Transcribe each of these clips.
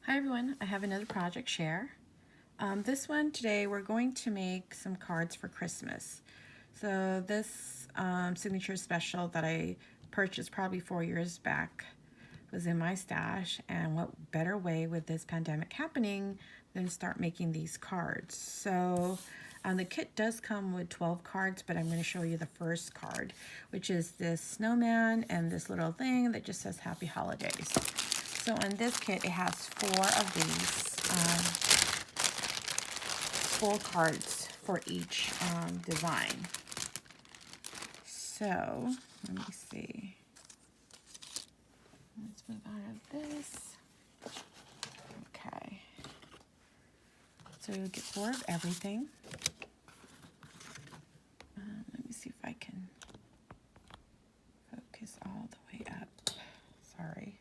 Hi everyone, I have another project share. This one today we're going to make some cards for Christmas. So this signature special that I purchased probably 4 years back was in my stash, and what better way with this pandemic happening than start making these cards. So the kit does come with 12 cards, but I'm going to show you the first card, which is this snowman and this little thing that just says Happy Holidays. So on this kit, it has 4 of these full cards for each design. So let me see. Let's move out of this. Okay. So you'll get 4 of everything. Let me see if I can focus all the way up. Sorry.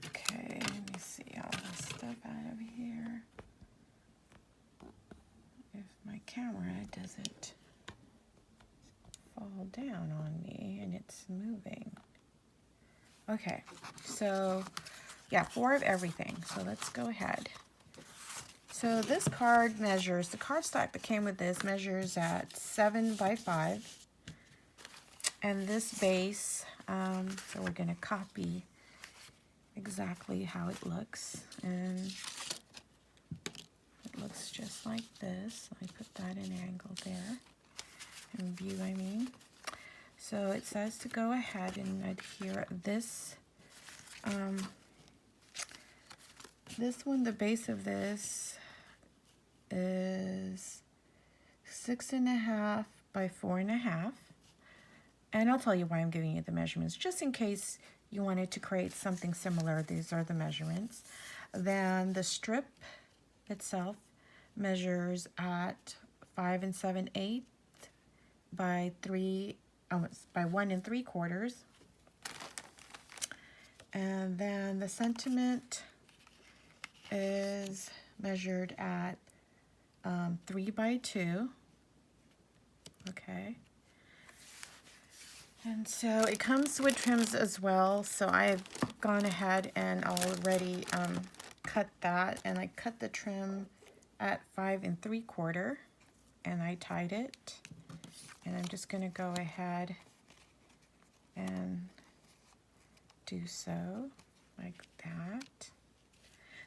Okay, let me see all this stuff out of here. If my camera doesn't fall down on me and it's moving. Okay, so yeah, 4 of everything. So let's go ahead. So this card measures, the card stock that came with this measures at 7 by 5. And this base, so we're going to copy exactly how it looks, and it looks just like this. Let me put that in angle there, in view I mean. So it says to go ahead and adhere this this one, the base of this is 6.5 by 4.5, and I'll tell you why I'm giving you the measurements, just in case you wanted to create something similar. These are the measurements. Then the strip itself measures at 5 7/8 by 1 3/4, and then the sentiment is measured at 3 by 2. Okay. And so it comes with trims as well, so I've gone ahead and already cut that, and I cut the trim at 5 3/4, and I tied it, and I'm just going to go ahead and do so like that.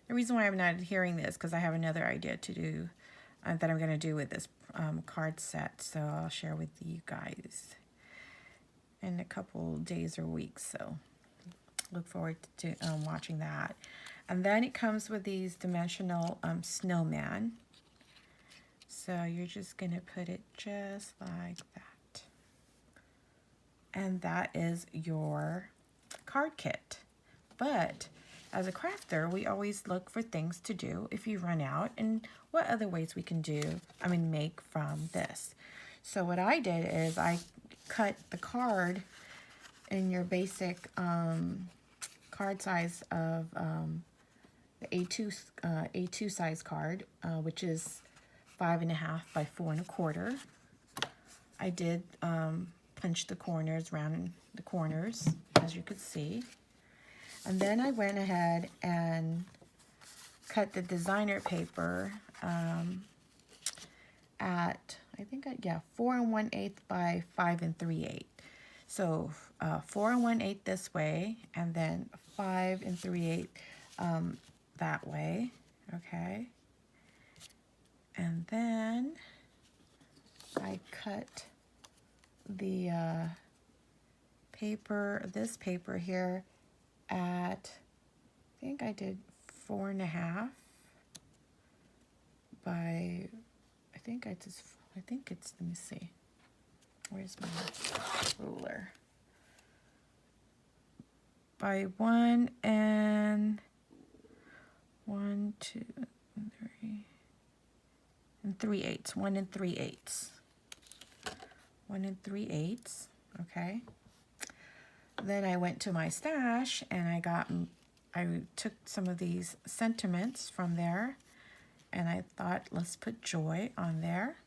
The reason why I'm not adhering this because I have another idea to do that I'm going to do with this card set, so I'll share with you guys in a couple days or weeks, so look forward to watching that. And then it comes with these dimensional snowman, so you're just gonna put it just like that, and that is your card kit. But as a crafter, we always look for things to do if you run out, and what other ways we can make from this. So what I did is I cut the card in your basic card size of the A2 size card, which is 5.5 by 4 1/4. I did punch the corners, round the corners, as you could see, and then I went ahead and cut the designer paper at 4 1/8 by 5 3/8. So 4 1/8 this way, and then 5 3/8 that way. Okay, and then I cut the paper, this paper here, at I think I did 4.5 by let me see, where's my ruler, by 1 and 1 2 3 and 3/8, 1 and 3/8, 1 and 3/8. Okay, then I went to my stash and I took some of these sentiments from there, and I thought, let's put joy on there.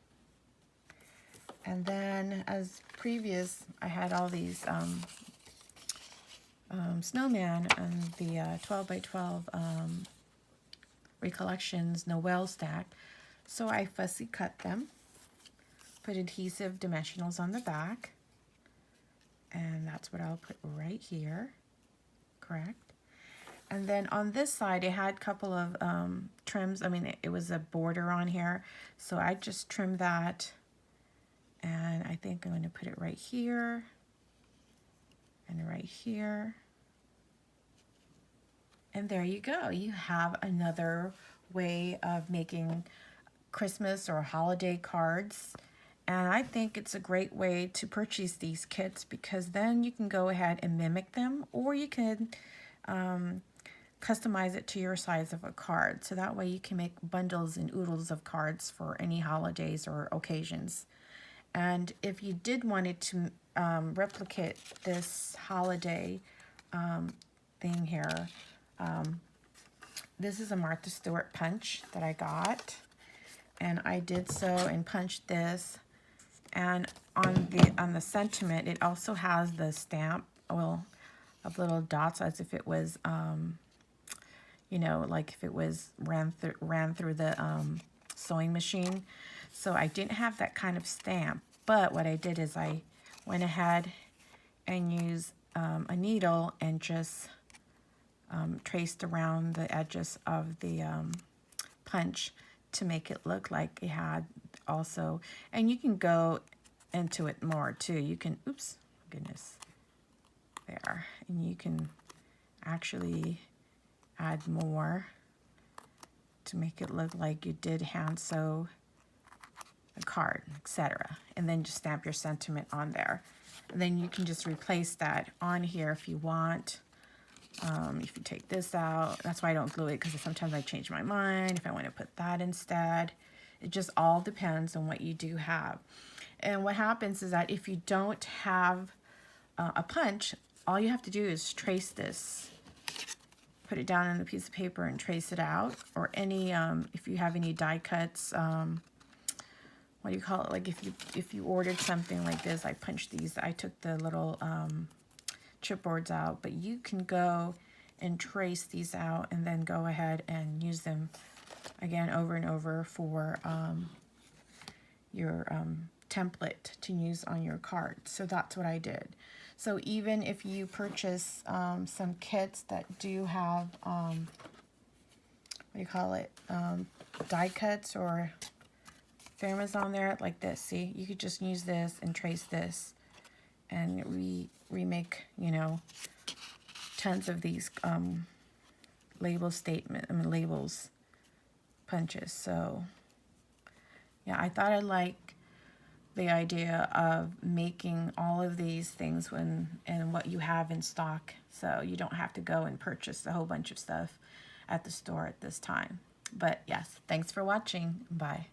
And then, as previous, I had all these snowman and the 12 by 12 Recollections Noel stack. So I fussy cut them, put adhesive dimensionals on the back, and that's what I'll put right here, correct? And then on this side, it had a couple of trims. I mean, it was a border on here, so I just trimmed that, and I think I'm going to put it right here and right here. And there you go. You have another way of making Christmas or holiday cards. And I think it's a great way to purchase these kits, because then you can go ahead and mimic them, or you can customize it to your size of a card. So that way you can make bundles and oodles of cards for any holidays or occasions. And if you did wanted to replicate this holiday thing here, this is a Martha Stewart punch that I got, and I did so and punched this. And on the sentiment, it also has the stamp, well, of little dots, as if it was, you know, like if it was ran through the sewing machine. So I didn't have that kind of stamp, but what I did is I went ahead and used a needle and just traced around the edges of the punch to make it look like it had also. And you can go into it more too. You can, oops, goodness, there. And you can actually add more to make it look like you did hand sew a card, etc. And then just stamp your sentiment on there. And then you can just replace that on here if you want. If you take this out, that's why I don't glue it, because sometimes I change my mind if I want to put that instead. It just all depends on what you do have. And what happens is that if you don't have a punch, all you have to do is trace this. Put it down on a piece of paper and trace it out. Or any, if you have any die cuts, what do you call it? Like if you ordered something like this, I punched these. I took the little chipboards out, but you can go and trace these out and then go ahead and use them again over and over for your template to use on your card. So that's what I did. So even if you purchase some kits that do have what do you call it, die cuts or thermas on there like this, see, you could just use this and trace this and remake, you know, tons of these labels punches. So yeah, I thought I liked the idea of making all of these things and what you have in stock, so you don't have to go and purchase a whole bunch of stuff at the store at this time. But yes, thanks for watching. Bye.